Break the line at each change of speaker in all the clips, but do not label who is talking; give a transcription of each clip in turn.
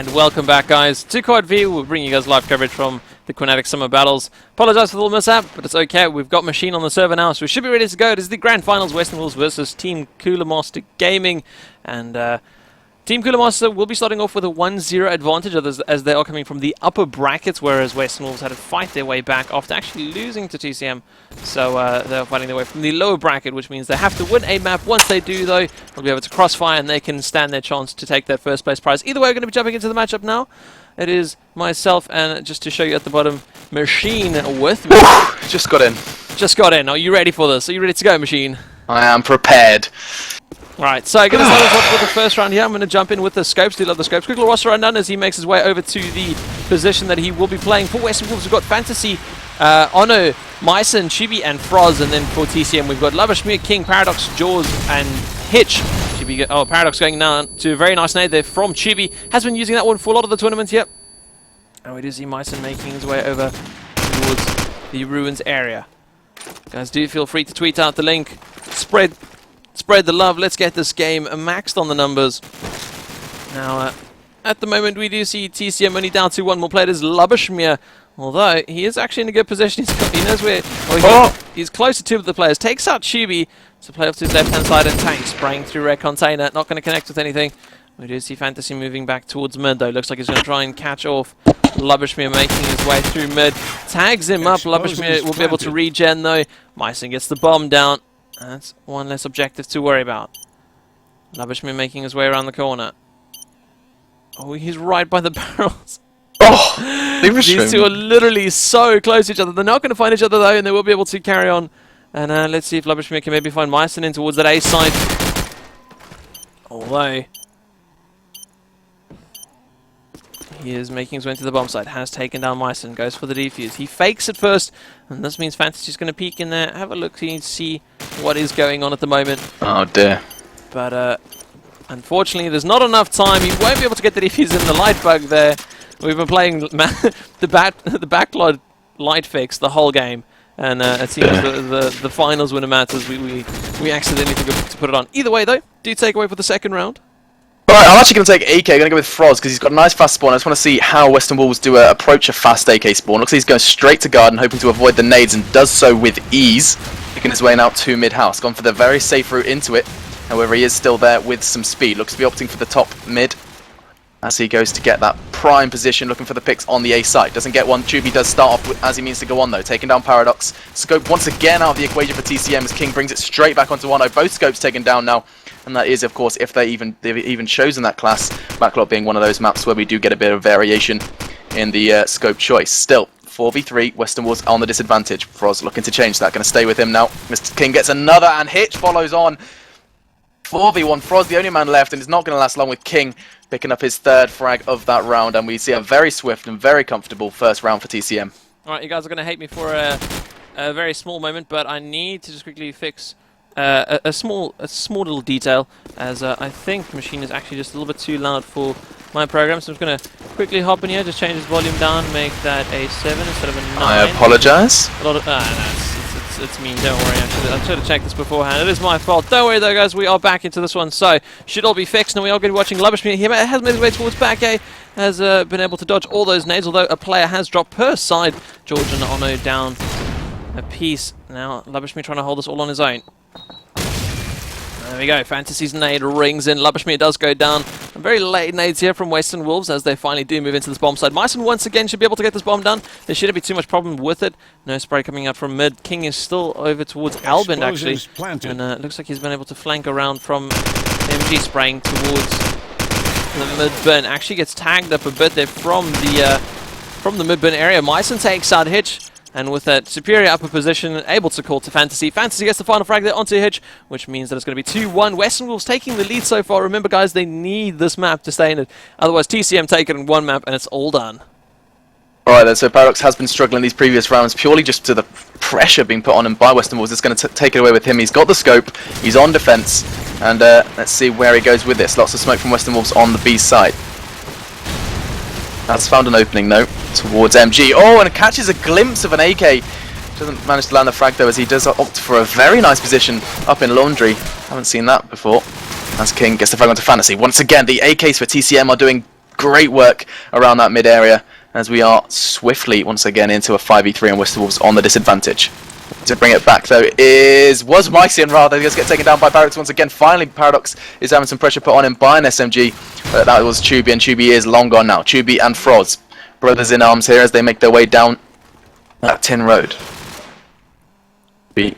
And welcome back, guys, to Quad V. We'll bring you guys live coverage from the Qnatek Summer Battles. Apologize for the little mishap, but it's okay. We've got Machine on the server now, so we should be ready to go. It is the Grand Finals, Western Wolves versus Team Qnatek and Team Qnatek will be starting off with a 1-0 advantage as they are coming from the upper brackets, whereas Western Wolves had to fight their way back after actually losing to TCM. So they're fighting their way from the lower bracket, which means they have to win a map. Once they do, though, they'll be able to crossfire and they can stand their chance to take that first place prize. Either way, we're going to be jumping into the matchup now. It is myself and, just to show you at the bottom, Machine with me.
Just got in.
Just got in. Are you ready for this? Are you ready to go, Machine?
I am prepared.
Right, so going to start us off with the first round here. I'm going to jump in with the scopes. Do love the scopes. Quick little roster rundown as he makes his way over to the position that he will be playing. For Western Wolves, we've got Fantasy, Ono, Myson, Chibi, and Froz. And then for TCM, we've got Lavashmir, King, Paradox, Jaws, and Hitch. Chibi, Paradox going down to a very nice nade there from Chibi. Has been using that one for a lot of the tournament here. And we do see Myson making his way over towards the Ruins area. Guys, do feel free to tweet out the link. Spread the love. Let's get this game maxed on the numbers. Now, at the moment, we do see TCM only down to one more player. It is Lavashmir, although he is actually in a good position. He knows where. He's close to two of the players. Takes out Chibi to play off to his left-hand side, and Tank spraying through Red Container. Not going to connect with anything. We do see Fantasy moving back towards mid, though. Looks like he's going to try and catch off Lavashmir, making his way through mid. Tags him up. Lavashmir will be able to regen, though. Myson gets the bomb down. That's one less objective to worry about. Lavashmir making his way around the corner. Oh, he's right by the barrels.
Oh,
these two are literally so close to each other. They're not going to find each other, though, and they will be able to carry on. And let's see if Lavashmir can maybe find Myson in towards that A side. Although he is making his way into the bomb site. Has taken down Myson. Goes for the defuse. He fakes it first. And this means Fantasy's going to peek in there. Have a look to see what is going on at the moment.
Oh, dear.
But unfortunately, there's not enough time. He won't be able to get the defuse in the light bug there. We've been playing the Backlot light fix the whole game. And it seems the finals when it matters, we accidentally forgot to put it on. Either way, though, do take away for the second round.
Alright, I'm actually going to take AK. I'm going to go with Froz because he's got a nice fast spawn. I just want to see how Western Wolves do approach a fast AK spawn. Looks like he's going straight to garden, hoping to avoid the nades, and does so with ease. Making his way now to mid-house. Gone for the very safe route into it. However, he is still there with some speed. Looks to be opting for the top mid as he goes to get that prime position, looking for the picks on the A side. Doesn't get one. Tubi does start off with, as he means to go on, though. Taking down Paradox. Scope once again out of the equation for TCM as King brings it straight back onto Ono. Both scopes taken down now. And that is, of course, if they've even chosen that class, Backlot being one of those maps where we do get a bit of variation in the scope choice. Still, 4v3, Western Wolves on the disadvantage. Froz looking to change that, going to stay with him now. Mr. King gets another, and Hitch follows on. 4v1, Froz the only man left, and it's not going to last long with King picking up his third frag of that round, and we see a very swift and very comfortable first round for TCM.
Alright, you guys are going to hate me for a very small moment, but I need to just quickly fix a small little detail, as I think Machine is actually just a little bit too loud for my program, so I'm just going to quickly hop in here, just change his volume down, make that a 7 instead of a 9.
I apologize.
A lot of, no, it's me, don't worry, I should have checked this beforehand. It is my fault. Don't worry though, guys, we are back into this one, so should all be fixed, and we are going to be watching Lavashmir. He has made his way towards back A, has been able to dodge all those nades, although a player has dropped per side. George and Ono down a piece. Now Lavashmir trying to hold this all on his own. There we go, Fantasy's nade rings in. Lavashmir does go down. Very late nades here from Western Wolves as they finally do move into this bomb side. Myson once again should be able to get this bomb done. There shouldn't be too much problem with it. No spray coming out from mid. King is still over towards Albin actually. And looks like he's been able to flank around from MG, spraying towards the mid bin. Actually gets tagged up a bit there from the mid bin area. Myson takes out Hitch. And with that superior upper position, able to call to Fantasy. Fantasy gets the final frag there onto Hitch, which means that it's going to be 2-1. Western Wolves taking the lead so far. Remember, guys, they need this map to stay in it. Otherwise, TCM take it in one map, and it's all done.
Alright then, so Paradox has been struggling these previous rounds, purely just to the pressure being put on him by Western Wolves. It's going to take it away with him. He's got the scope, he's on defense, and let's see where he goes with this. Lots of smoke from Western Wolves on the B side. Has found an opening though towards MG. Oh, and it catches a glimpse of an AK. Doesn't manage to land the frag though, as he does opt for a very nice position up in Laundry. Haven't seen that before. As King gets the frag onto Fantasy. Once again, the AKs for TCM are doing Great work around that mid area as we are swiftly once again into a 5v3 and Western Wolves on the disadvantage. To bring it back though was Mycian rather. He does get taken down by Paradox once again. Finally Paradox is having some pressure put on him by an SMG, but that was Chubi, and Chubi is long gone now. Chubi and Froz, brothers in arms here as they make their way down that tin road. Push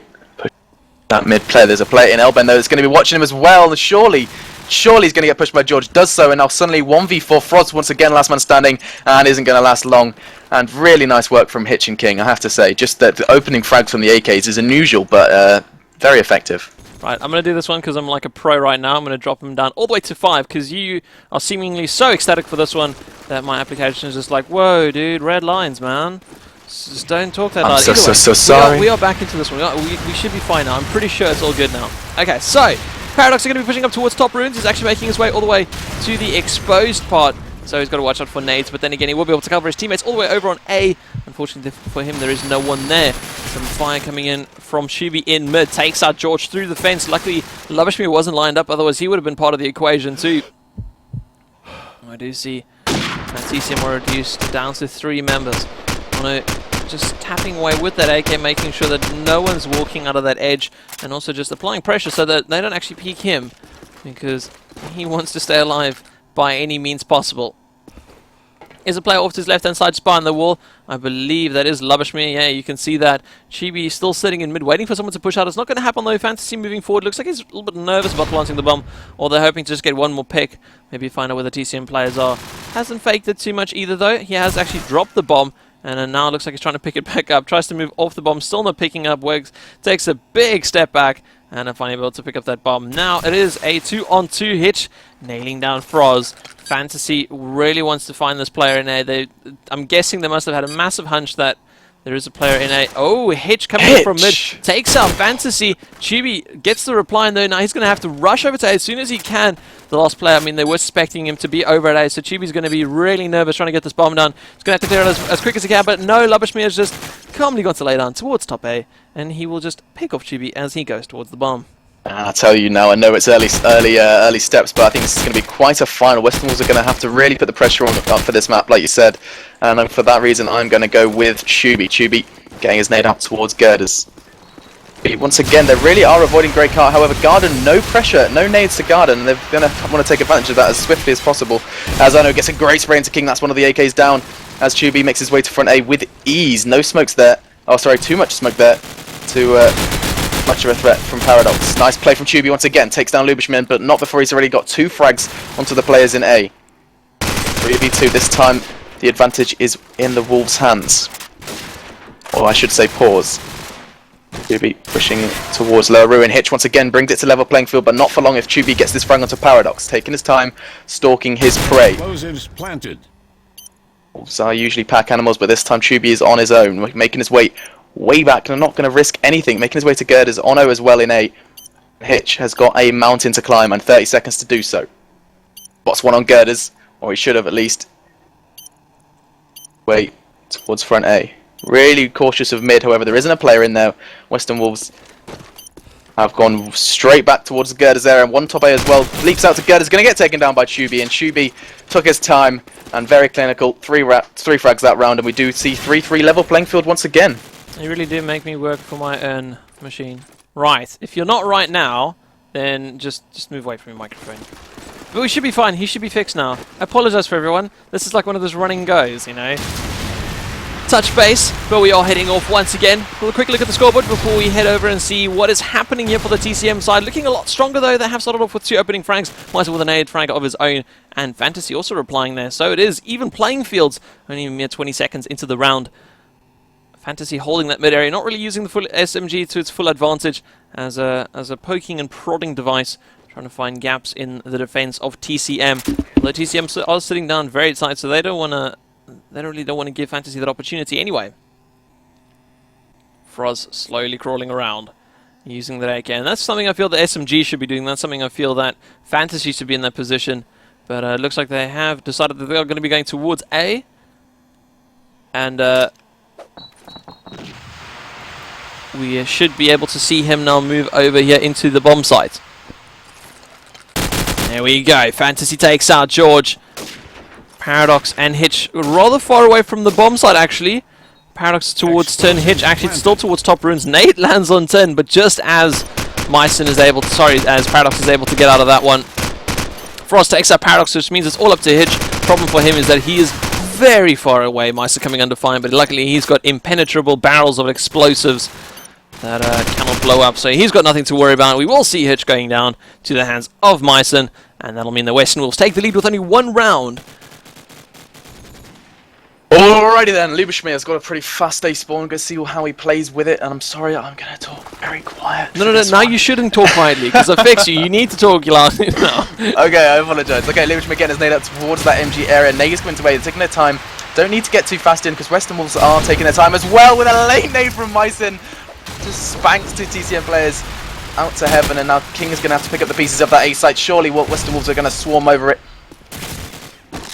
that mid player. There's a player in Elben though that's going to be watching him as well, and surely he's going to get pushed by George. Does so, and now suddenly 1v4 Froz once again, last man standing, and isn't going to last long. And really nice work from Hitch and King, I have to say. Just that the opening frags from the AKs is unusual, but very effective.
Right, I'm going to do this one because I'm like a pro right now. I'm going to drop him down all the way to 5 because you are seemingly so ecstatic for this one that my application is just like, whoa, dude, red lines, man. Just don't talk that loud.
I'm so sorry.
We are back into this one. We should be fine now. I'm pretty sure it's all good now. Okay, so Paradox are going to be pushing up towards top ruins. He's actually making his way all the way to the exposed part. So he's got to watch out for nades, but then again he will be able to cover his teammates all the way over on A. Unfortunately for him, there is no one there. Some fire coming in from Shubi in mid. Takes out George through the fence. Luckily, Lavishmi wasn't lined up, otherwise he would have been part of the equation too. I do see TCM were reduced down to 3 members. Just tapping away with that AK, making sure that no one's walking out of that edge, and also just applying pressure so that they don't actually peek him, because he wants to stay alive by any means possible. Is a player off to his left-hand side, just behind the wall. I believe that is Lavishmi. Yeah, you can see that. Chibi still sitting in mid, waiting for someone to push out. It's not going to happen though. Fantasy moving forward. Looks like he's a little bit nervous about planting the bomb, or they're hoping to just get one more pick. Maybe find out where the TCM players are. Hasn't faked it too much either though. He has actually dropped the bomb, and now it looks like he's trying to pick it back up. Tries to move off the bomb, still not picking up. Works, takes a big step back, and finally able to pick up that bomb. Now it is a 2-on-2 Hitch, nailing down Froz. Fantasy really wants to find this player in A. I'm guessing they must have had a massive hunch that there is a player in A. Oh, Hitch coming in from mid. Takes out Fantasy. Chibi gets the reply, and though now he's going to have to rush over to A as soon as he can. The last player, I mean, they were expecting him to be over at A, so Chibi's going to be really nervous trying to get this bomb down. He's going to have to clear it as quick as he can, but no, Labashmi has just calmly got to lay down towards top A, and he will just pick off Chibi as he goes towards the bomb.
I'll tell you now, I know it's early steps, but I think this is going to be quite a final. Western Wolves are going to have to really put the pressure on for this map, like you said. And for that reason, I'm going to go with Shubi. Shubi getting his nade up towards Girders. Once again, they really are avoiding Great Car. However, Garden, no pressure, no nades to Garden, and they're going to want to take advantage of that as swiftly as possible. As I know, gets a great spray into King. That's one of the AKs down. As Shubi makes his way to front A with ease. No smokes there. Oh, sorry, too much smoke there to much of a threat from Paradox. Nice play from Chubi once again. Takes down Lubishmin, but not before he's already got 2 frags onto the players in A. 3v2 this time. The advantage is in the Wolves' hands. Or I should say pause. Chubi pushing towards lower ruin. Hitch once again brings it to level playing field, but not for long if Chubi gets this frag onto Paradox. Taking his time, stalking his prey.
Explosives planted.
Wolves are usually pack animals, but this time Chubi is on his own, making his way back, and not going to risk anything. Making his way to Girders. Ono as well in A. Hitch has got a mountain to climb and 30 seconds to do so. Spots one on Girders, or he should have at least. Wait, towards front A. Really cautious of mid, however there isn't a player in there. Western Wolves have gone straight back towards the Girders there, and one top A as well. Leaks out to Girders, going to get taken down by Shubi, and Shubi took his time and very clinical. 3 frags that round, and we do see 3-3 level playing field once again.
You really do make me work for my own machine. Right, if you're not right now, then just move away from your microphone. But we should be fine, he should be fixed now. I apologize for everyone. This is like one of those running goes, you know. Touch base, but we are heading off once again. We'll quick look at the scoreboard before we head over and see what is happening here for the TCM side. Looking a lot stronger though. They have started off with 2 opening frags. Myself with an aid frag of his own, and Fantasy also replying there. So it is even playing fields, only a mere 20 seconds into the round. Fantasy holding that mid area, not really using the full SMG to its full advantage as a poking and prodding device, trying to find gaps in the defense of TCM. Although TCM are sitting down very tight, so they really don't want to give Fantasy that opportunity anyway. Froz slowly crawling around, using that AK, and that's something I feel the SMG should be doing. That's something I feel that Fantasy should be in that position. But it looks like they have decided that they are going to be going towards A, and we should be able to see him now move over here into the bomb site. There we go. Fantasy takes out George. Paradox and Hitch rather far away from the bomb site, actually. Paradox towards 10, Hitch actually still towards top runes. Nate lands on 10, but just as Myson is able to, as Paradox is able to get out of that one, Frost takes that Paradox, which means it's all up to Hitch. Problem for him is that he is very far away. Myson coming under fire, but luckily he's got impenetrable barrels of explosives that cannot blow up, so he's got nothing to worry about. We will see Hitch going down to the hands of Myson, and that'll mean the Western Wolves take the lead with only one round.
Alrighty then, Lieberschmier's got a pretty fast A spawn. Go see how he plays with it, and I'm sorry, I'm going to talk very quiet.
No, now you shouldn't talk quietly, because I fix you. You need to talk loudly now.
Okay, I apologise. Okay, Lieberschmier getting his nade up towards that MG area. Nate's going to wait, taking their time. Don't need to get too fast in, because Western Wolves are taking their time as well, with a late nade from Myson. Just spanks two TCM players out to heaven, and now King is going to have to pick up the pieces of that A site. Surely what Western Wolves are going to swarm over it.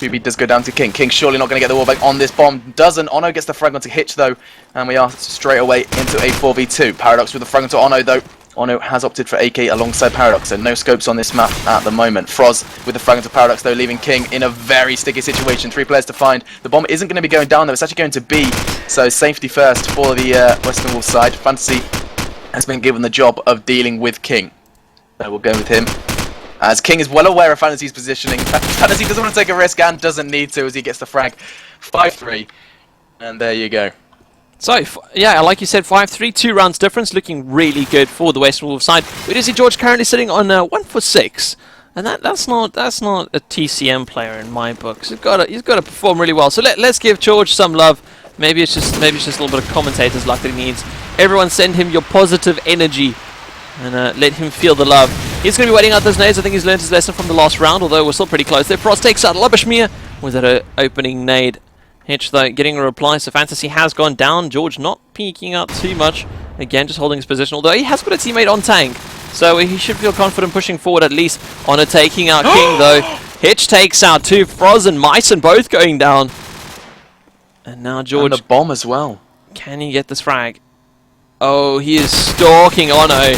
2B does go down to King. King surely not going to get the wall back on this bomb. Doesn't. Ono gets the frag onto Hitch though, and we are straight away into a 4v2. Paradox with the frag onto Ono though. Ono has opted for AK alongside Paradox, so no scopes on this map at the moment. Froz with the frag onto Paradox though, leaving King in a very sticky situation. 3 players to find. The bomb isn't going to be going down though, it's actually going to B, so safety first for the Western Wolves side. Fantasy has been given the job of dealing with King. So we'll go with him, as King is well aware of Fantasy's positioning. Fantasy doesn't want to take a risk and doesn't need to as he gets the frag. 5-3. And there you go.
So, yeah, like you said, 5-3, 2 rounds difference, looking really good for the Western Wolves side. We do see George currently sitting on 1 for 6. And that's not a TCM player in my books. He's got to perform really well. So let's give George some love. Maybe it's just a little bit of commentator's luck that he needs. Everyone send him your positive energy and let him feel the love. He's going to be waiting out those nades. I think he's learned his lesson from the last round, although we're still pretty close there. Frost takes out Lieberschmier with that opening nade. Hitch, though, getting a reply, so Fantasy has gone down. George not peeking out too much. Again, just holding his position, although he has got a teammate on tank. So he should feel confident pushing forward at least on a taking out King, though. Hitch takes out 2. Froz and Myson both going down. And now George...
And the bomb as well.
Can he get this frag? Oh, he is stalking Ono.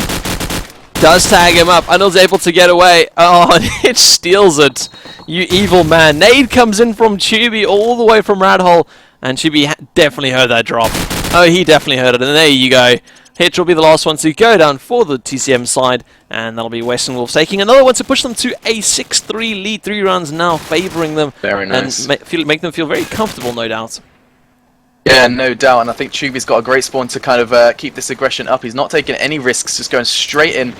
Does tag him up. Arnold's able to get away. Oh, and Hitch steals it. You evil man. Nade comes in from Tubi all the way from Radhole. And Tubi definitely heard that drop. Oh, he definitely heard it. And there you go. Hitch will be the last one to go down for the TCM side. And that'll be Western Wolves taking another one to push them to a 6-3 lead. 3 rounds now favoring them.
Very nice.
And make them feel very comfortable, no doubt.
Yeah, no doubt, and I think Tubi's got a great spawn to kind of keep this aggression up. He's not taking any risks, just going straight in,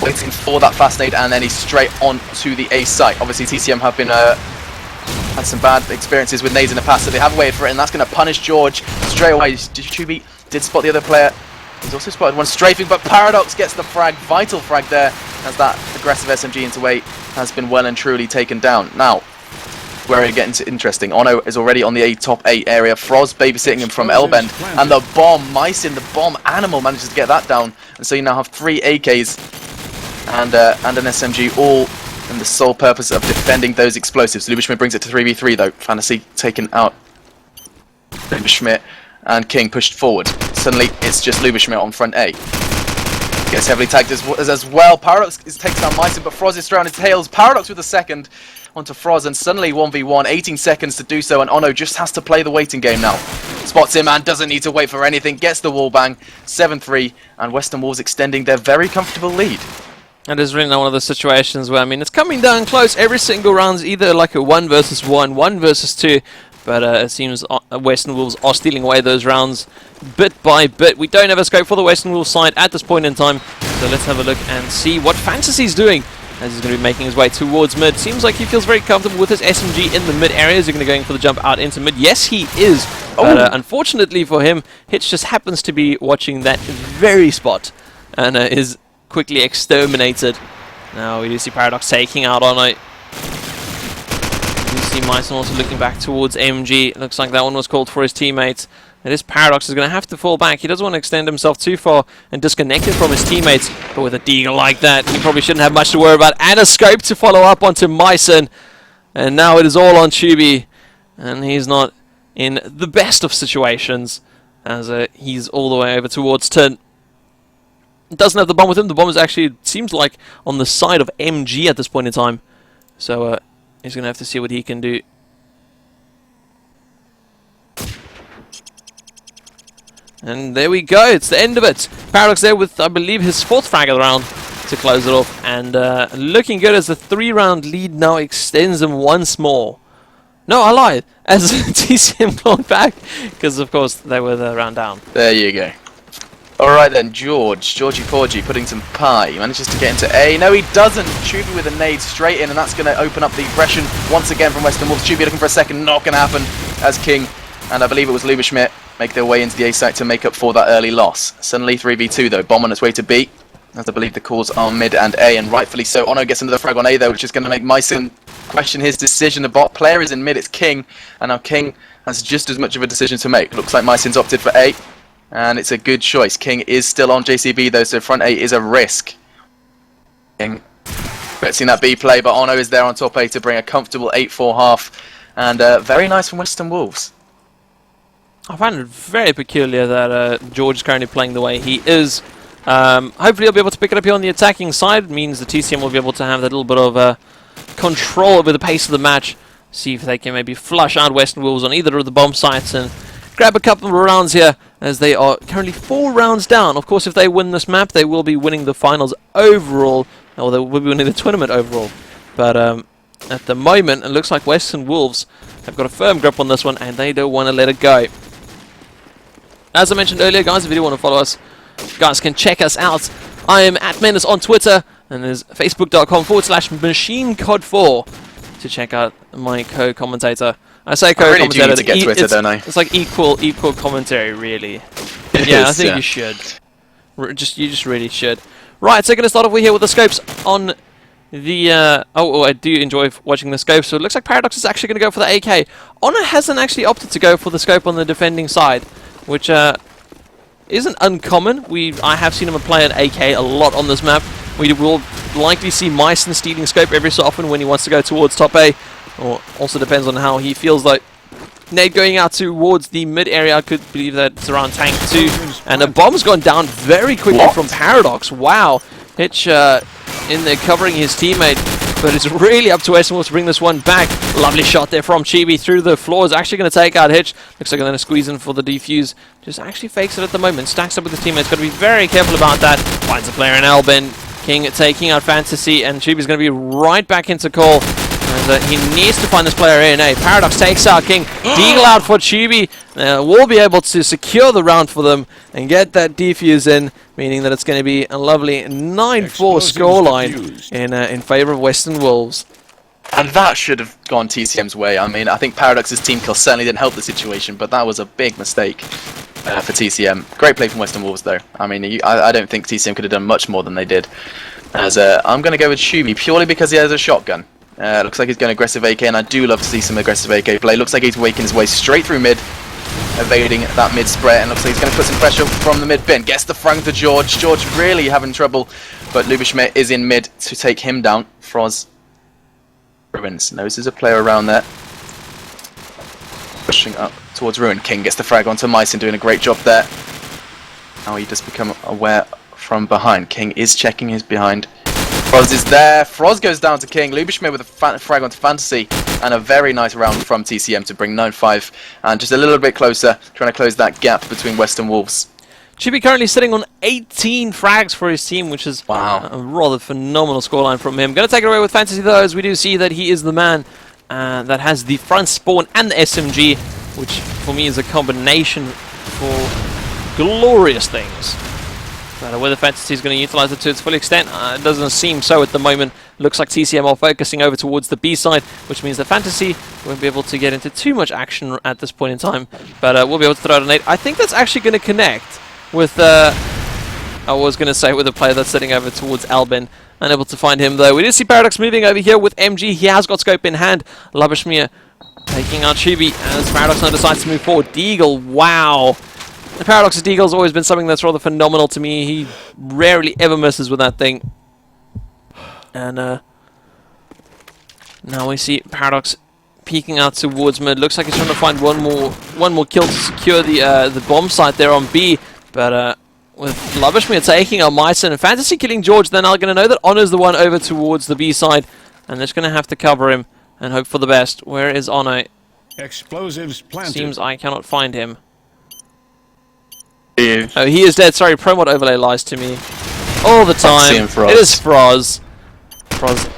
waiting for that fast nade, and then he's straight on to the A site. Obviously, TCM have been had some bad experiences with nades in the past, so they have waited for it, and that's going to punish George straight away. Tubi did spot the other player. He's also spotted one strafing, but Paradox gets the frag, vital frag there, as that aggressive SMG into 8 has been well and truly taken down. Now, where it gets interesting. Ono is already on the top 8 area. Froz babysitting him from L-Bend. And the bomb, Myson, the bomb animal, manages to get that down. And so you now have 3 AKs and an SMG, all in the sole purpose of defending those explosives. Lieberschmier brings it to 3v3 though. Fantasy taken out. Lieberschmier and King pushed forward. Suddenly it's just Lieberschmier on front A. Gets heavily tagged as well. Paradox takes down Myson, but Froz is surrounded tails. Paradox with the second onto Froz, and suddenly 1v1, 18 seconds to do so, and Ono just has to play the waiting game now. Spots him and doesn't need to wait for anything, gets the wall bang, 7-3, and Western Wolves extending their very comfortable lead.
And it's really not one of those situations where, I mean, it's coming down close. Every single round's either like a 1 versus 1, 1 versus 2, but it seems Western Wolves are stealing away those rounds bit by bit. We don't have a scope for the Western Wolves side at this point in time, so let's have a look and see what Fantasy's doing, as he's going to be making his way towards mid. Seems like he feels very comfortable with his SMG in the mid area. Is he going to be going for the jump out into mid? Yes, he is. But unfortunately for him, Hitch just happens to be watching that very spot and is quickly exterminated. Now we do see Paradox taking out on it. We see Myson also looking back towards MG. Looks like that one was called for his teammates. And this Paradox is going to have to fall back. He doesn't want to extend himself too far and disconnect him from his teammates. But with a deagle like that, he probably shouldn't have much to worry about. And a scope to follow up onto Myson. And now it is all on Tubi. And he's not in the best of situations, as he's all the way over towards 10. Doesn't have the bomb with him. The bomb is actually, it seems like, on the side of MG at this point in time. So he's going to have to see what he can do. And there we go, it's the end of it. Paradox there with, I believe, his 4th frag of the round to close it off. And looking good as the 3-round lead now extends him once more. No, I lied. As TCM clawed back, because of course they were the round down.
There you go. Alright then, Georgie Porgy putting some pie. He manages to get into A. No, he doesn't. Chuby with a nade straight in, and that's going to open up the aggression once again from Western Wolves. Chuby looking for a second, not going to happen as King, and I believe it was Luberschmidt, make their way into the A site to make up for that early loss. Suddenly 3v2 though, Bomb on its way to B, as I believe the calls are mid and A, and rightfully so. Ono gets another frag on A though, which is going to make Myson question his decision. The bot player is in mid, it's King, and now King has just as much of a decision to make. Looks like Myson's opted for A, and it's a good choice. King is still on JCB though, so front A is a risk. King expecting that B play, but Ono is there on top A to bring a comfortable 8-4 half, and very nice from Western Wolves.
I find it very peculiar that George is currently playing the way he is. Hopefully he'll be able to pick it up here on the attacking side. It means the TCM will be able to have that little bit of control over the pace of the match. See if they can maybe flush out Western Wolves on either of the bomb sites and grab a couple of rounds here, as they are currently 4 rounds down. Of course, if they win this map, they will be winning the finals overall, or they will be winning the tournament overall. But at the moment, it looks like Western Wolves have got a firm grip on this one, and they don't want to let it go. As I mentioned earlier, guys, if you do want to follow us, you guys can check us out. I am @Menace on Twitter, and there's facebook.com/MachineCod4 to check out my co-commentator. I say co-commentator.
I really do need to get Twitter, don't I?
It's like equal commentary, really. Yeah, I think you should. You just really should. Right, so going to start off here with the scopes on the... I do enjoy watching the scopes, so it looks like Paradox is actually going to go for the AK. Honor hasn't actually opted to go for the scope on the defending side, which isn't uncommon. I have seen him play an AK a lot on this map. We will likely see Myson stealing scope every so often when he wants to go towards top A. Or also depends on how he feels like. Nade going out towards the mid area. I could believe that it's around tank 2. And a bomb's gone down very quickly from Paradox. Wow. Hitch in there covering his teammate. But it's really up to Western Wolves to bring this one back. Lovely shot there from Chibi through the floor. Is actually going to take out Hitch. Looks like they're going to squeeze in for the defuse. Just actually fakes it at the moment. Stacks up with his teammates. Got to be very careful about that. Finds a player in Albin. King taking out Fantasy. And Chibi's going to be right back into call. And he needs to find this player in A. Paradox takes out King. Deagle out for Chibi. Will be able to secure the round for them and get that defuse in, meaning that it's going to be a lovely 9-4 scoreline in favor of Western Wolves.
And that should have gone TCM's way. I mean, I think Paradox's team kill certainly didn't help the situation, but that was a big mistake for TCM. Great play from Western Wolves, though. I mean, I don't think TCM could have done much more than they did. As I'm going to go with Shubi purely because he has a shotgun. Looks like he's going aggressive AK, and I do love to see some aggressive AK play. Looks like he's waking his way straight through mid, evading that mid spray, and looks like he's going to put some pressure from the mid bin. Gets the frag to George. George really having trouble, but Luberschmidt is in mid to take him down. Froz Ruins knows there's a player around there. Pushing up towards Ruin. King gets the frag onto Myson, doing a great job there. Now he just become aware from behind. King is checking his behind. Froz is there. Froz goes down to King. Luberschmidt with a frag onto Fantasy, and a very nice round from TCM to bring 9-5 and just a little bit closer, trying to close that gap between Western Wolves.
Chibi currently sitting on 18 frags for his team, which is a rather phenomenal scoreline from him. Going to take it away with Fantasy though, as we do see that he is the man that has the front spawn and the SMG, which for me is a combination for glorious things. But whether Fantasy is going to utilize it to its full extent, it doesn't seem so at the moment. Looks like TCM are focusing over towards the B side, which means that Fantasy won't be able to get into too much action at this point in time. But we'll be able to throw out a nade. I think that's actually going to connect with, I was going to say with a player that's sitting over towards Albin. Unable to find him though. We did see Paradox moving over here with MG. He has got scope in hand. Luberschmidt taking out Chibi as Paradox now decides to move forward. Deagle, wow. The Paradox's Deagle has always been something that's rather phenomenal to me. He rarely ever misses with that thing. And now we see Paradox peeking out towards mid. Looks like he's trying to find one more kill to secure the bomb site there on B. But with Luberschmidt taking out Myson and Fantasy killing George, they're now going to know that Honor's the one over towards the B side, and they're just going to have to cover him and hope for the best. Where is Honor?
Explosives planted.
Seems I cannot find him.
You.
Oh, he is dead. Sorry, Pro Mod Overlay lies to me all the time. It is Froz. Froz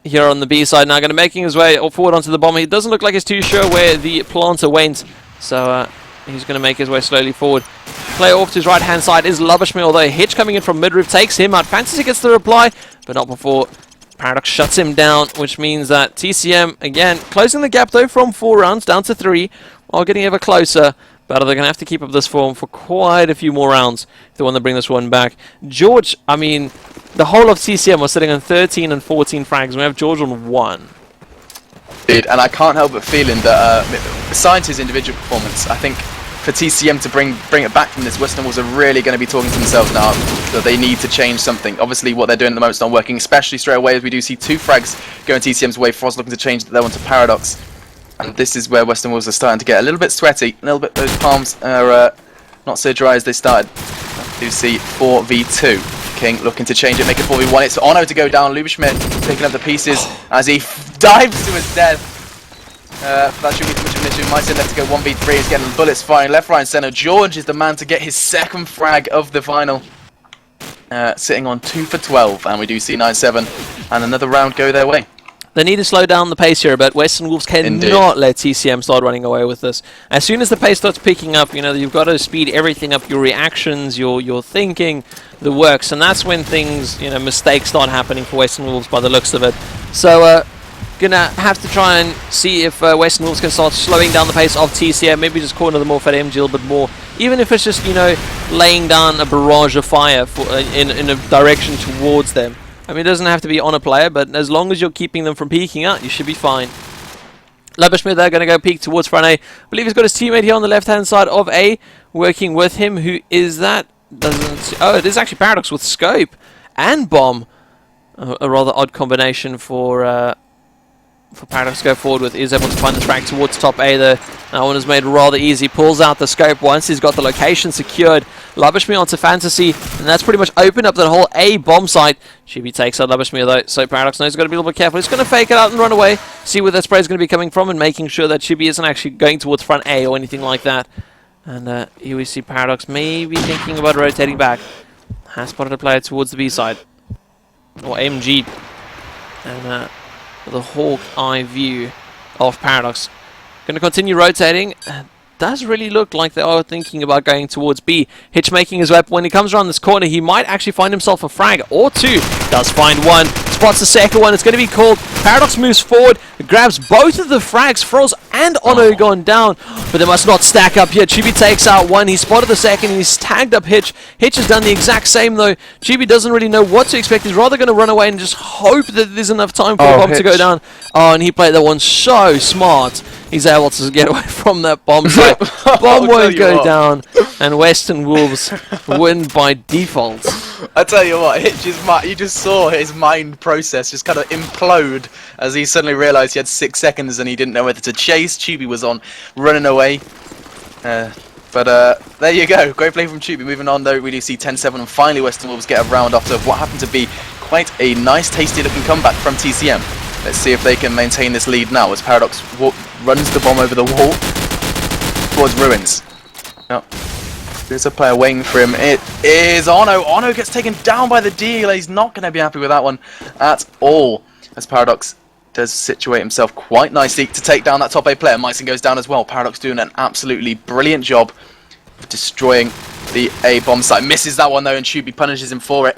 here on the B side now, going to making his way forward onto the bomb. He doesn't look like he's too sure where the planter went, so he's going to make his way slowly forward. Player off to his right hand side is Lubishme, although Hitch coming in from mid-roof takes him out. Fantasy gets the reply, but not before Paradox shuts him down, which means that TCM, again, closing the gap though from 4 rounds down to 3, while getting ever closer. But they're going to have to keep up this form for quite a few more rounds if they want to bring this one back. George, I mean, the whole of TCM was sitting on 13 and 14 frags. We have George on 1.
Dude, and I can't help but feeling that besides his individual performance, I think for TCM to bring it back from this, Western Wolves are really going to be talking to themselves now that they need to change something. Obviously, what they're doing at the moment is not working, especially straight away as we do see 2 frags going TCM's way. Frost looking to change that one to Paradox. And this is where Western Wolves are starting to get a little bit sweaty, a little bit, those palms are not so dry as they started. We do see 4v2. King looking to change it, make it 4v1. It's Ono to go down. Lubishmit picking up the pieces as he dives to his death. That shouldn't be too much of an issue. Myson left to go 1v3. He's getting bullets firing left, right, and centre. George is the man to get his 2nd frag of the final. Sitting on 2 for 12, and we do see 9-7 and another round go their way.
They need to slow down the pace here, but Western Wolves cannot let TCM start running away with this. As soon as the pace starts picking up, you know, you've got to speed everything up, your reactions, your thinking, the works, and that's when things, you know, mistakes start happening for Western Wolves by the looks of it. So, gonna have to try and see if Western Wolves can start slowing down the pace of TCM, maybe just corner them off at MG a little bit more, even if it's just, you know, laying down a barrage of fire for, in a direction towards them. I mean, it doesn't have to be on a player, but as long as you're keeping them from peeking out, you should be fine. Lubishmith, they're going to go peek towards front A. I believe he's got his teammate here on the left-hand side of A, working with him. Who is that? Oh, it is actually Paradox with Scope and Bomb. A rather odd combination for Paradox to go forward with. Is able to find the frag towards top A though. That one is made rather easy. Pulls out the Scope once he's got the location secured. Lubishme onto Fantasy, and that's pretty much opened up that whole A bomb site. Chibi takes out Lubishme though, so Paradox knows he's got to be a little bit careful. He's going to fake it out and run away, see where that spray is going to be coming from, and making sure that Chibi isn't actually going towards front A or anything like that. And here we see Paradox maybe thinking about rotating back. Has spotted a player towards the B side, or MG, and the hawk eye view of Paradox. Going to continue rotating. Does really look like they are thinking about going towards B. Hitch making his way up. When he comes around this corner, he might actually find himself a frag or 2. Does find 1. Spots the second one. It's going to be called. Paradox moves forward, grabs both of the frags. Froz and Ono gone down, but they must not stack up here. Chibi takes out 1. He spotted the second. He's tagged up Hitch. Hitch has done the exact same though. Chibi doesn't really know what to expect. He's rather going to run away and just hope that there's enough time for the bomb to go down. Oh, and he played that one so smart. He's able to get away from that bomb site. Bomb won't go down, and Western Wolves win by default.
I tell you what, you just saw his mind process just kind of implode as he suddenly realised he had 6 seconds and he didn't know whether to chase. Tubi was on, running away. But there you go, great play from Tubi. Moving on though, we do see 10-7 and finally Western Wolves get a round after what happened to be quite a nice, tasty looking comeback from TCM. Let's see if they can maintain this lead now as Paradox runs the bomb over the wall towards Ruins. Now, there's a player waiting for him. It is Ono. Ono gets taken down by the dealer. He's not going to be happy with that one at all, as Paradox does situate himself quite nicely to take down that top A player. Myson goes down as well. Paradox doing an absolutely brilliant job of destroying the A bomb site. Misses that one though, and Tubi punishes him for it.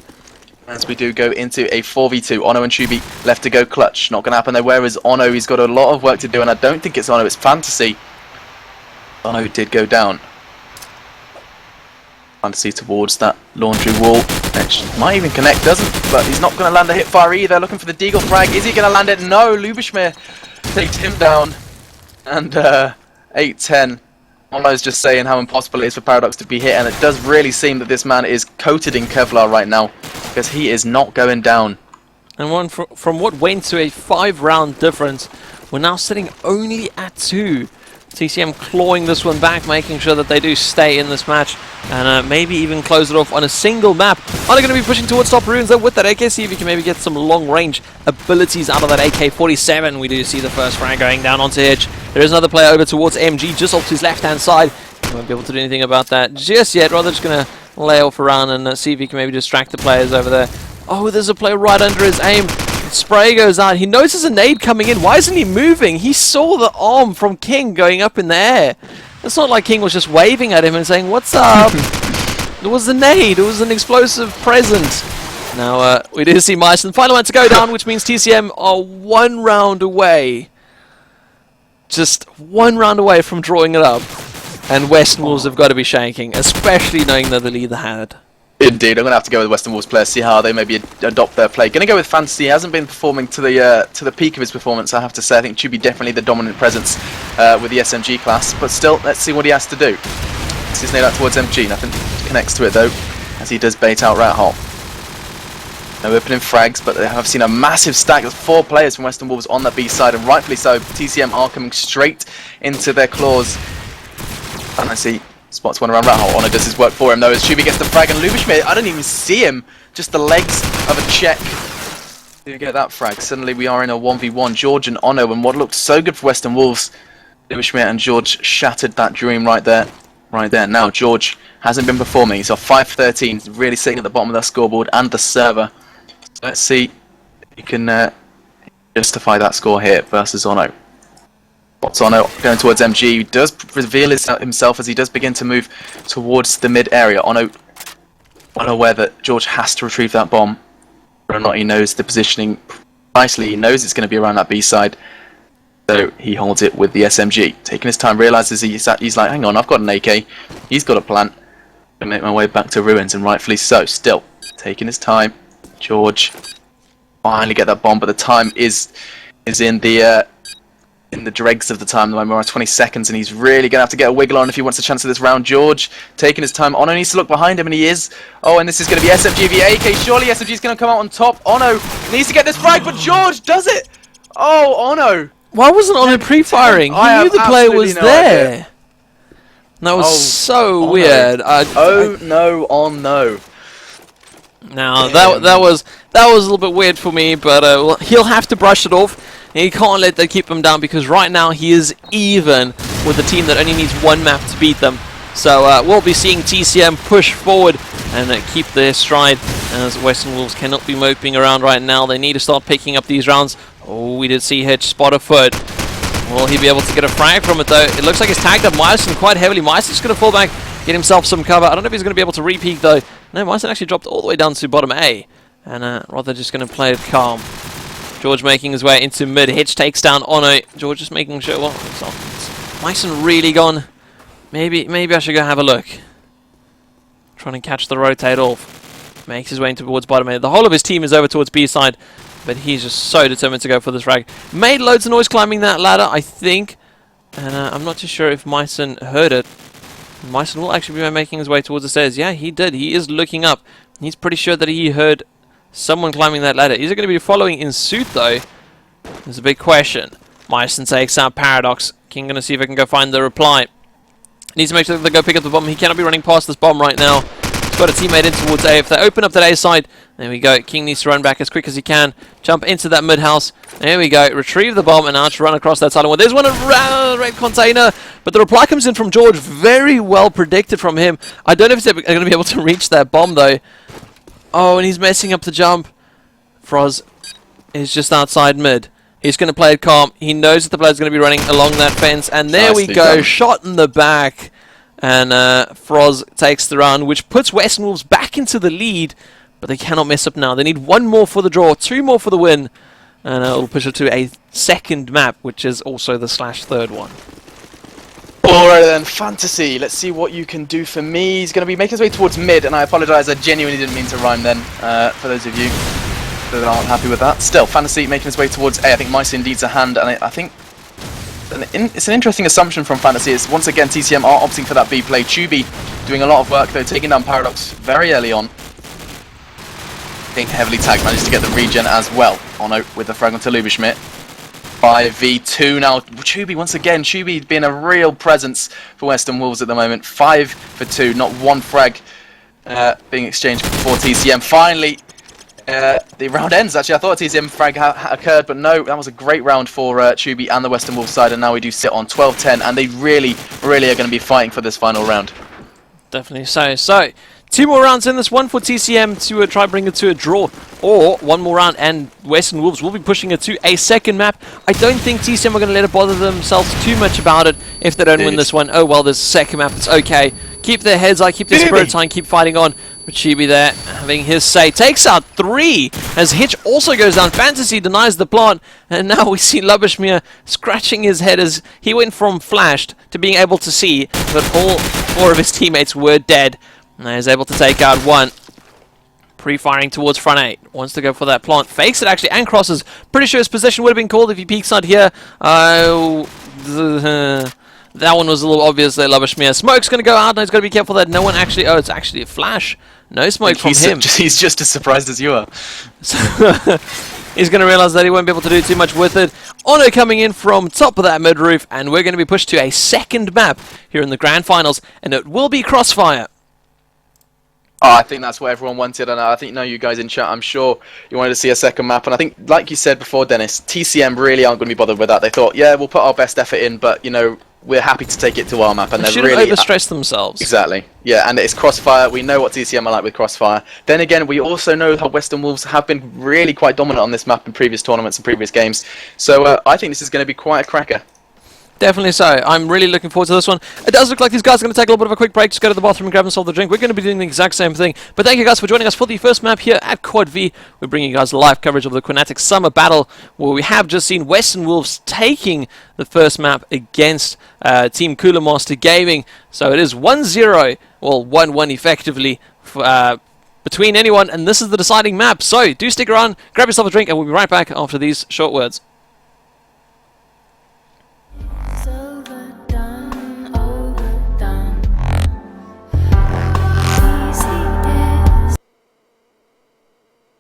As we do go into a 4v2, Ono and Tubi left to go clutch. Not going to happen though. Whereas Ono, he's got a lot of work to do, and I don't think it's Ono, it's Fantasy. Ono did go down. Fantasy towards that laundry wall. Which might even connect, doesn't, but he's not going to land a hip fire either. Looking for the Deagle frag. Is he going to land it? No, Lubishmir takes him down. And 8-10. Ono's just saying how impossible it is for Paradox to be hit, and it does really seem that this man is coated in Kevlar right now, because he is not going down.
And from what went to a 5-round difference, we're now sitting only at 2. TCM clawing this one back, making sure that they do stay in this match and maybe even close it off on a single map. Are they going to be pushing towards top ruins though with that AK? See if you can maybe get some long range abilities out of that AK-47. We do see the first frag going down onto Hitch. There is another player over towards MG just off to his left hand side. He won't be able to do anything about that just yet. Rather just going to lay off around and see if he can maybe distract the players over there. Oh, there's a player right under his aim. Spray goes out. He notices a nade coming in. Why isn't he moving? He saw the arm from King going up in the air. It's not like King was just waving at him and saying, "What's up?" It was a nade. It was an explosive present. Now, we do see Myson. Final one to go down, which means TCM are 1 round away. Just 1 round away from drawing it up. And Western Wolves have got to be shaking, especially knowing that the lead they had.
Indeed, I'm going to have to go with Western Wolves players, see how they maybe adopt their play. Going to go with Fantasy. He hasn't been performing to the peak of his performance, I have to say. I think Chubi definitely the dominant presence with the SMG class, but still, let's see what he has to do. This is nailed out towards MG, nothing connects to it though, as he does bait out Rat Hole. No opening frags, but they have seen a massive stack of 4 players from Western Wolves on the B side, and rightfully so. TCM are coming straight into their claws. And I see spots one around Rat Hole. Honor does his work for him though as Chubi gets the frag, and Lubishmir, I don't even see him. Just the legs of a check. Do you get that frag? Suddenly we are in a 1v1. George and Ono, and what looked so good for Western Wolves. Lubishmir and George shattered that dream right there. Now George hasn't been performing. He's off 5-13. He's really sitting at the bottom of that scoreboard and the server. So let's see if he can justify that score here versus Ono. Ono going towards MG. He does reveal himself as he does begin to move towards the mid area. Ono unaware that George has to retrieve that bomb. Whether or not he knows the positioning precisely, he knows it's going to be around that B side. So he holds it with the SMG. Taking his time, realises he's like, hang on, I've got an AK. He's got a plan. I make my way back to ruins, and rightfully so. Still taking his time. George finally get that bomb, but the time is in the dregs of the time. We're on 20 seconds, and he's really going to have to get a wiggle on if he wants a chance of this round. George taking his time. Ono needs to look behind him, and he is. Oh, and this is going to be SMG v AK. Surely SMG is going to come out on top. Ono needs to get this frag, but George does it. Oh, Ono.
Why wasn't Ono pre-firing? He knew the player was there. That was so
Ono.
weird.
Oh no, on no.
Now that was a little bit weird for me, but well, he'll have to brush it off. He can't let that keep him down, because right now he is even with the team that only needs 1 map to beat them. So we'll be seeing TCM push forward and keep their stride, as Western Wolves cannot be moping around right now. They need to start picking up these rounds. Oh, we did see Hitch spot a foot. Will he be able to get a frag from it though? It looks like he's tagged up Myson quite heavily. Myson's going to fall back, get himself some cover. I don't know if he's going to be able to re-peek though. No, Myson actually dropped all the way down to bottom A, and rather just going to play it calm. George making his way into mid. Hitch takes down Ono. George just making sure. Well, it's Myson really gone. Maybe I should go have a look. Trying to catch the rotate off. Makes his way in towards bottom A. The whole of his team is over towards B side, but he's just so determined to go for this frag. Made loads of noise climbing that ladder, I think, and I'm not too sure if Myson heard it. Myson will actually be making his way towards the stairs. Yeah, he did. He is looking up. He's pretty sure that he heard someone climbing that ladder. Is he going to be following in suit though? There's a big question. Myson takes out Paradox. King going to see if I can go find the reply. Needs to make sure that they go pick up the bomb. He cannot be running past this bomb right now. He's got a teammate in towards A. If they open up that A side, there we go. King needs to run back as quick as he can. Jump into that mid house. There we go. Retrieve the bomb and now to run across that silent one. There's one around red container, but the reply comes in from George. Very well predicted from him. I don't know if they're going to be able to reach that bomb though. Oh, and he's messing up the jump. Froz is just outside mid. He's going to play it calm. He knows that the player's going to be running along that fence. And there we go. Shot in the back. And Froz takes the round, which puts Western Wolves back into the lead. But they cannot mess up now. They need 1 more for the draw, 2 more for the win. And it'll push it to a second map, which is also the /3rd one.
Alright then, Fantasy, let's see what you can do for me. He's going to be making his way towards mid, and I apologise, I genuinely didn't mean to rhyme then, for those of you that aren't happy with that. Still, Fantasy making his way towards A. I think Myson needs a hand, and I think it's an interesting assumption from Fantasy. Is once again TCM are opting for that B play. Chubi doing a lot of work though, taking down Paradox very early on. Being heavily tagged, managed to get the regen as well. Ono with the frag onto Lubishmir. 5v2 now. Chubi once again. Chubi being a real presence for Western Wolves at the moment. 5 for 2, not one frag being exchanged for TCM. Finally, the round ends. Actually, I thought a TCM frag occurred, but no, that was a great round for Chubi and the Western Wolves side, and now we do sit on 12-10, and they really, really are going to be fighting for this final round.
Definitely so. So, 2 more rounds in this one for TCM to try bring it to a draw, or 1 more round and Western Wolves will be pushing it to a second map. I don't think TCM are going to let it bother themselves too much about it if they don't win this one. Oh well, there's a second map, it's okay. Keep their heads high, keep their spirits high, and keep fighting on. But Chibi there, having his say, takes out 3, as Hitch also goes down. Fantasy denies the plant, and now we see Labashmir scratching his head as he went from flashed to being able to see that all 4 of his teammates were dead. And he's able to take out 1. Pre-firing towards front 8. Wants to go for that plant. Fakes it actually and crosses. Pretty sure his position would have been called if he peeks out here. That one was a little obvious there, Labashmir. Smoke's going to go out, and he's got to be careful that no one actually... Oh, it's actually a flash. No smoke from him.
He's just as surprised as you are.
He's going to realize that he won't be able to do too much with it. Ono coming in from top of that mid roof, and we're going to be pushed to a second map here in the grand finals, and it will be Crossfire.
Oh, I think that's what everyone wanted, and I think you guys in chat, I'm sure you wanted to see a second map, and I think, like you said before, Dennis, TCM really aren't going to be bothered with that. They thought, yeah, we'll put our best effort in, but, you know, we're happy to take it to our map, and they're really...
overstress themselves.
Exactly. Yeah, and it's Crossfire. We know what TCM are like with Crossfire. Then again, we also know how Western Wolves have been really quite dominant on this map in previous tournaments and previous games. So I think this is going to be quite a cracker.
Definitely so. I'm really looking forward to this one. It does look like these guys are going to take a little bit of a quick break, just go to the bathroom and grab themselves a drink. We're going to be doing the exact same thing. But thank you guys for joining us for the first map here at Quad V. We're bringing you guys live coverage of the Qnatek Summer Battle, where we have just seen Western Wolves taking the first map against Team Cooler Master Gaming. So it is 1-0, well 1-1 effectively, between anyone, and this is the deciding map. So do stick around, grab yourself a drink, and we'll be right back after these short words.